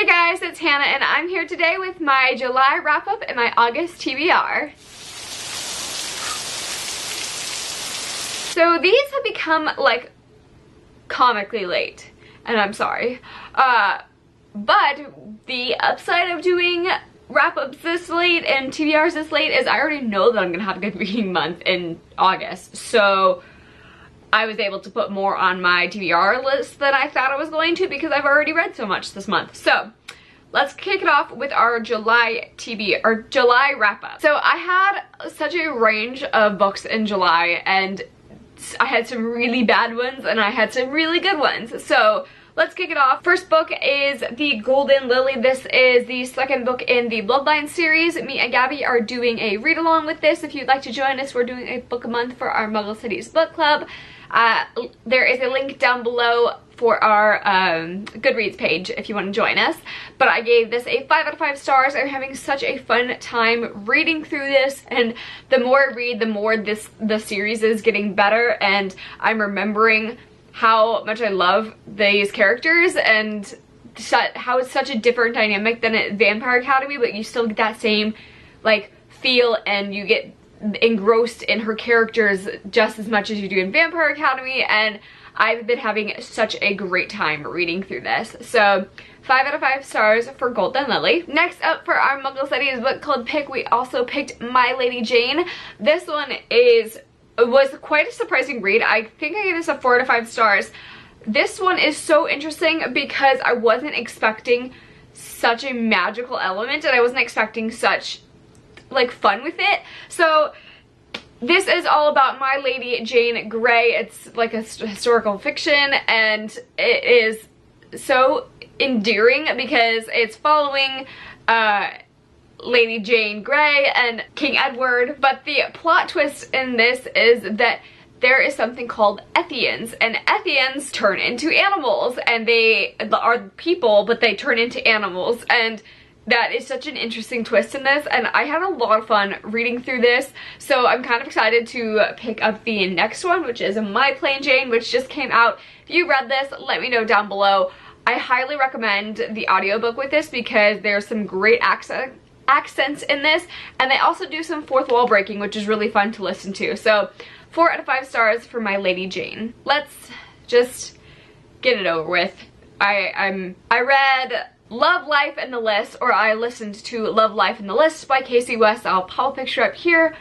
Hey guys, it's Hannah and I'm here today with my July wrap-up and my August TBR. So these have become like comically late, and I'm sorry. But the upside of doing wrap-ups this late and TBRs this late is I already know that I'm gonna have a good reading month in August. So I was able to put more on my TBR list than I thought I was going to because I've already read so much this month. So let's kick it off with our July July wrap-up. So I had such a range of books in July, and I had some really bad ones and I had some really good ones. So let's kick it off. First book is The Golden Lily. This is the second book in the Bloodline series. Me and Gabby are doing a read along with this. If you'd like to join us, we're doing a book a month for our Muggle Cities book club. There is a link down below for our Goodreads page if you want to join us. But I gave this a 5 out of 5 stars. I'm having such a fun time reading through this, and the more I read, the more the series is getting better, and I'm remembering how much I love these characters and how it's such a different dynamic than at Vampire Academy, but you still get that same like feel, and you get engrossed in her characters just as much as you do in Vampire Academy, and I've been having such a great time reading through this. So 5 out of 5 stars for Golden Lily. Next up for our Muggle Studies book club pick, we also picked My Lady Jane. This one was quite a surprising read. I think I gave this a 4 out of 5 stars. This one is so interesting because I wasn't expecting such a magical element, and I wasn't expecting such like fun with it. So this is all about My Lady Jane Grey. It's like a historical fiction, and it is so endearing because it's following Lady Jane Grey and King Edward, but the plot twist in this is that there is something called Ethians, and Ethians turn into animals, and they are people, but they turn into animals, and that is such an interesting twist in this, and I had a lot of fun reading through this. So I'm kind of excited to pick up the next one, which is My Plain Jane, which just came out. If you read this, let me know down below. I highly recommend the audiobook with this because there's some great accents in this, and they also do some fourth wall breaking, which is really fun to listen to. So 4 out of 5 stars for My Lady Jane. Let's just get it over with. I read Love, Life, and the List, or I listened to Love, Life, and the List by Casey West. I'll pop a picture up here.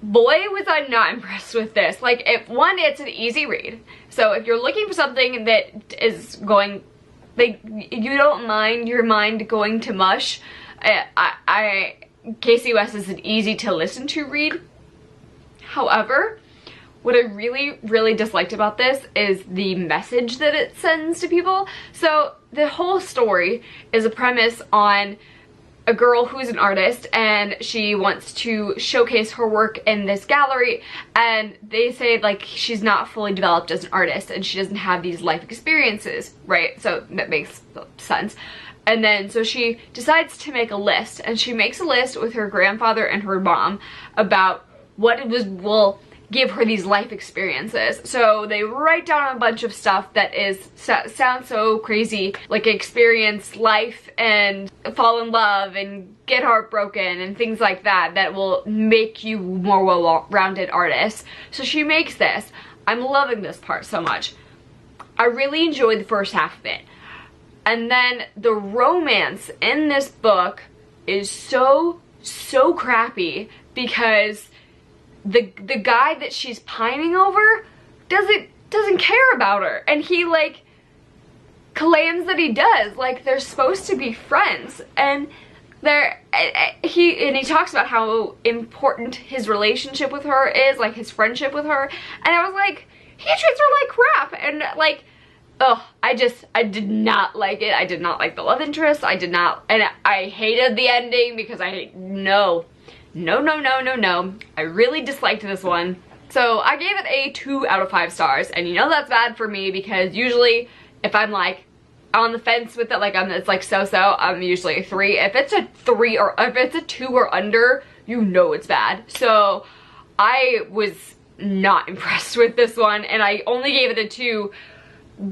Boy, was I not impressed with this. Like, it's an easy read. So if you're looking for something that is going, like, you don't mind your mind going to mush, Casey West is an easy to listen to read. However, what I really, really disliked about this is the message that it sends to people. So the whole story is a premise on a girl who's an artist, and she wants to showcase her work in this gallery, and they say like she's not fully developed as an artist and she doesn't have these life experiences, right? So that makes sense. And then so she decides to make a list, and she makes a list with her grandfather and her mom about what it will give her these life experiences. So they write down a bunch of stuff that sounds so crazy, like experience life and fall in love and get heartbroken and things like that, that will make you more well-rounded artist. So she makes this. I'm loving this part so much. I really enjoyed the first half of it. And then the romance in this book is so crappy because the guy that she's pining over doesn't care about her, and he like claims that he does. Like, they're supposed to be friends, and he talks about how important his relationship with her is, like his friendship with her, and I was like, he treats her like crap, and like, oh, I did not like it. I did not like the love interest. I did not, and I hated the ending because no. I really disliked this one. So I gave it a 2 out of 5 stars, and you know that's bad for me because usually if I'm like on the fence with it, like it's like so-so, I'm usually a 3. If it's a 3 or if it's a 2 or under, you know it's bad. So I was not impressed with this one, and I only gave it a 2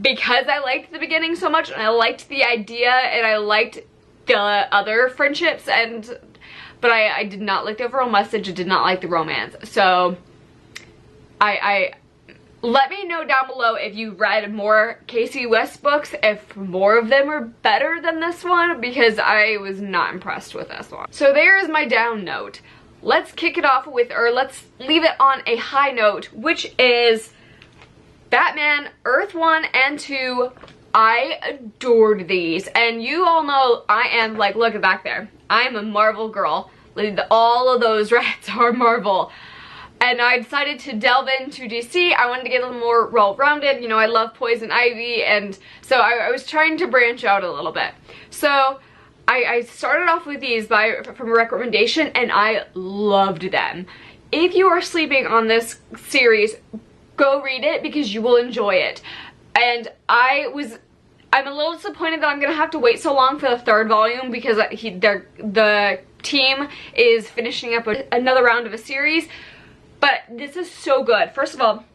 because I liked the beginning so much, and I liked the idea, and I liked the other friendships, but I did not like the overall message. I did not like the romance. So I let me know down below if you read more Casey West books, if more of them are better than this one, because I was not impressed with this one. So there is my down note. Let's kick it off with, or let's leave it on a high note, which is Batman Earth 1 and 2. I adored these, and you all know I am, like, look back there, I am a Marvel girl. All of those rats are Marvel. And I decided to delve into DC. I wanted to get a little more well-rounded. You know, I love Poison Ivy, and so I was trying to branch out a little bit. So I started off with these from a recommendation, and I loved them. If you are sleeping on this series, go read it because you will enjoy it. And I'm a little disappointed that I'm gonna have to wait so long for the third volume, because the team is finishing up another round of a series. But this is so good. First of all,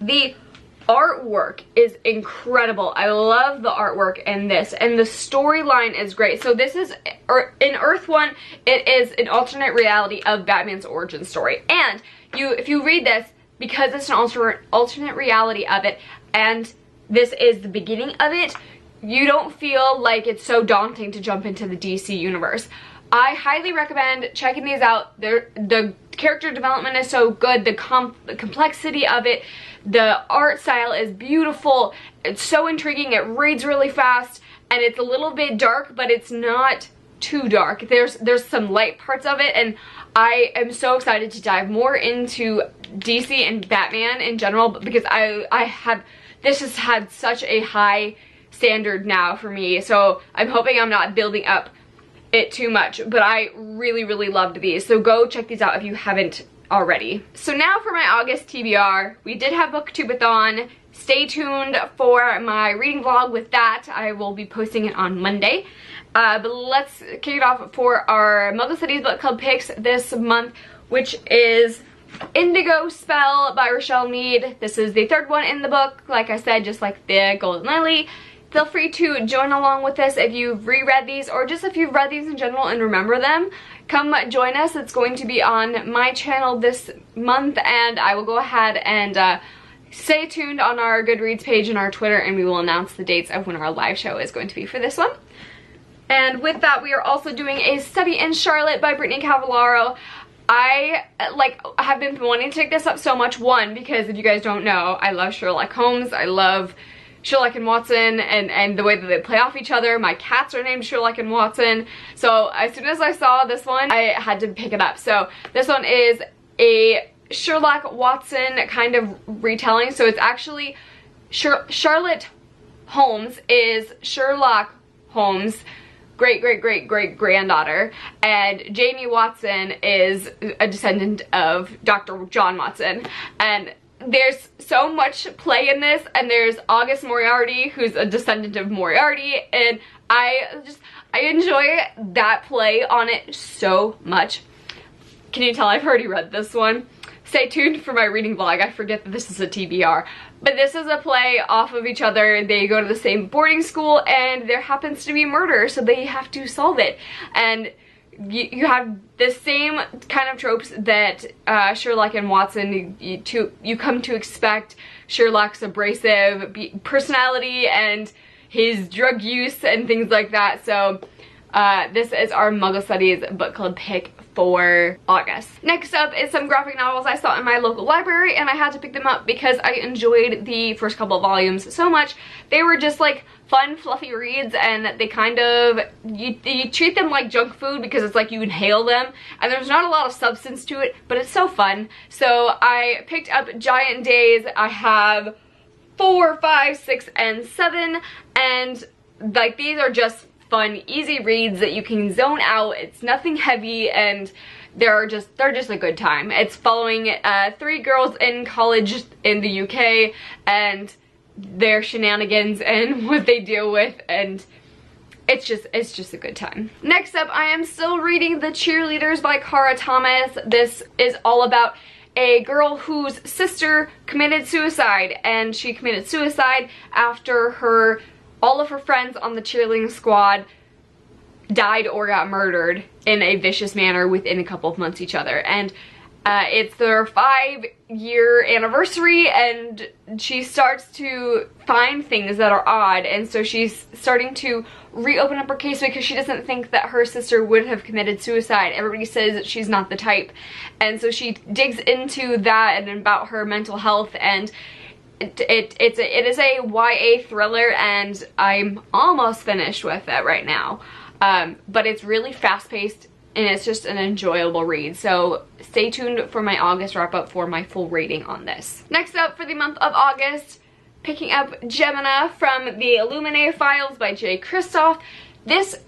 the artwork is incredible. I love the artwork in this, and the storyline is great. So this is, in Earth 1, it is an alternate reality of Batman's origin story. And if you read this, because it's an alternate reality of it, and this is the beginning of it, you don't feel like it's so daunting to jump into the DC universe. I highly recommend checking these out. The character development is so good, the complexity of it, the art style is beautiful, it's so intriguing, it reads really fast, and it's a little bit dark, but it's not too dark. There's some light parts of it, and I am so excited to dive more into DC and Batman in general, because this has had such a high standard now for me, so I'm hoping I'm not building up it too much, but I really, really loved these. So go check these out if you haven't already. So now for my August TBR, we did have Booktubeathon. Stay tuned for my reading vlog with that. I will be posting it on Monday. But let's kick it off for our Muggle Cities Book Club picks this month, which is Indigo Spell by Rochelle Mead. This is the third one in the book, like I said, just like the Golden Lily. Feel free to join along with this if you've reread these, or just if you've read these in general and remember them. Come join us. It's going to be on my channel this month, and I will go ahead and stay tuned on our Goodreads page and our Twitter, and we will announce the dates of when our live show is going to be for this one. And with that, we are also doing A Study in Charlotte by Brittany Cavallaro. I have been wanting to take this up so much, one, because if you guys don't know, I love Sherlock Holmes. I love Sherlock and Watson and the way that they play off each other. My cats are named Sherlock and Watson. So as soon as I saw this one, I had to pick it up. So this one is a Sherlock Watson kind of retelling. So it's actually Charlotte Holmes is Sherlock Holmes' great-great-great-great-granddaughter, and Jamie Watson is a descendant of Dr. John Watson. And there's so much play in this, and there's August Moriarty, who's a descendant of Moriarty, and I enjoy that play on it so much. Can you tell I've already read this one? Stay tuned for my reading vlog. I forget that this is a TBR. But this is a play off of each other. They go to the same boarding school, and there happens to be murder, so they have to solve it. And you have the same kind of tropes that Sherlock and Watson, you come to expect. Sherlock's abrasive personality and his drug use and things like that. So this is our Muggle Studies book club pick for August. Next up is some graphic novels I saw in my local library, and I had to pick them up because I enjoyed the first couple of volumes so much. They were just like fun, fluffy reads, and they kind of, you treat them like junk food because it's like you inhale them, and there's not a lot of substance to it, but it's so fun. So I picked up Giant Days. I have 4, 5, 6, and 7, and like these are just fun, easy reads that you can zone out. It's nothing heavy, and they're just a good time. It's following 3 girls in college in the UK and their shenanigans and what they deal with, and it's just a good time. Next up, I am still reading The Cheerleaders by Cara Thomas. This is all about a girl whose sister committed suicide, and she committed suicide after all of her friends on the cheerleading squad died or got murdered in a vicious manner within a couple of months each other. And it's their 5-year anniversary, and she starts to find things that are odd, and so she's starting to reopen up her case because she doesn't think that her sister would have committed suicide. Everybody says that she's not the type, and so she digs into that and about her mental health, and it is a YA thriller, and I'm almost finished with it right now. But it's really fast-paced, and it's just an enjoyable read. So stay tuned for my August wrap-up for my full rating on this. Next up for the month of August, picking up Gemina from the Illuminae Files by J. Kristoff. The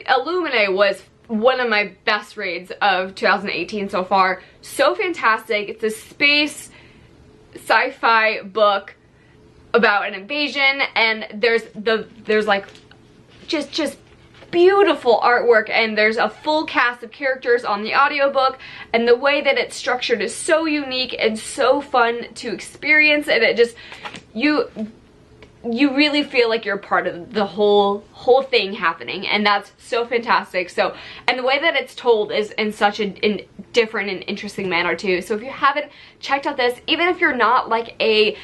Illuminae was one of my best reads of 2018 so far. So fantastic. It's a space sci-fi book about an invasion, and there's like just beautiful artwork, and there's a full cast of characters on the audiobook, and the way that it's structured is so unique and so fun to experience, and it just you really feel like you're part of the whole thing happening, and that's so fantastic. So, and the way that it's told is in such a different and interesting manner too. So if you haven't checked out this, even if you're not like a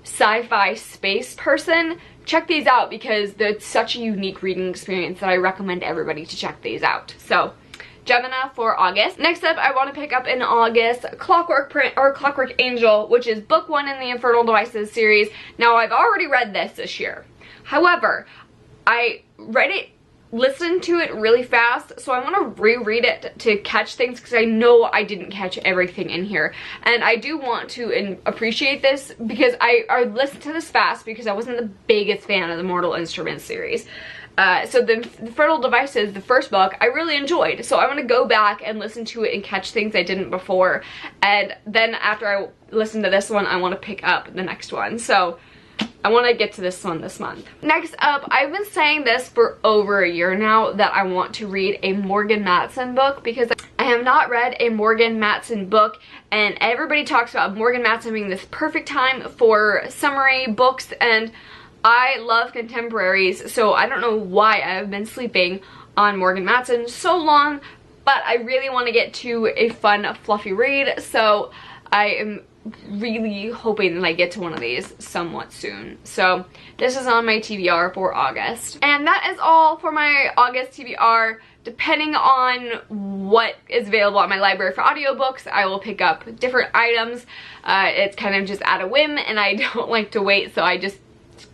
sci-fi space person, check these out because it's such a unique reading experience that I recommend everybody to check these out. So Gemina for August. Next up, I want to pick up in August Clockwork Angel, which is book 1 in the Infernal Devices series. Now, I've already read this year. However, I read it, listened to it really fast, so I want to reread it to catch things because I know I didn't catch everything in here. And I do want to appreciate this because I listened to this fast because I wasn't the biggest fan of the Mortal Instruments series. So the Infernal Devices, the first book, I really enjoyed. So I want to go back and listen to it and catch things I didn't before. And then after I listen to this one, I want to pick up the next one. So I want to get to this one this month. Next up, I've been saying this for over a year now that I want to read a Morgan Matson book because I have not read a Morgan Matson book, and everybody talks about Morgan Matson being this perfect time for summary books, and I love contemporaries, so I don't know why I've been sleeping on Morgan Matson so long, but I really want to get to a fun, fluffy read, so I am really hoping that I get to one of these somewhat soon. So this is on my TBR for August. And that is all for my August TBR. Depending on what is available at my library for audiobooks, I will pick up different items. It's kind of just at a whim, and I don't like to wait, so I just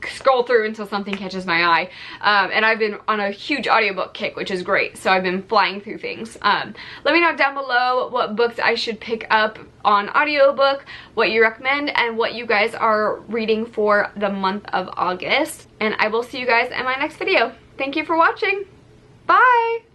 scroll through until something catches my eye. And I've been on a huge audiobook kick, which is great, so I've been flying through things. Let me know down below what books I should pick up on audiobook, what you recommend, and what you guys are reading for the month of August. And I will see you guys in my next video. Thank you for watching. Bye!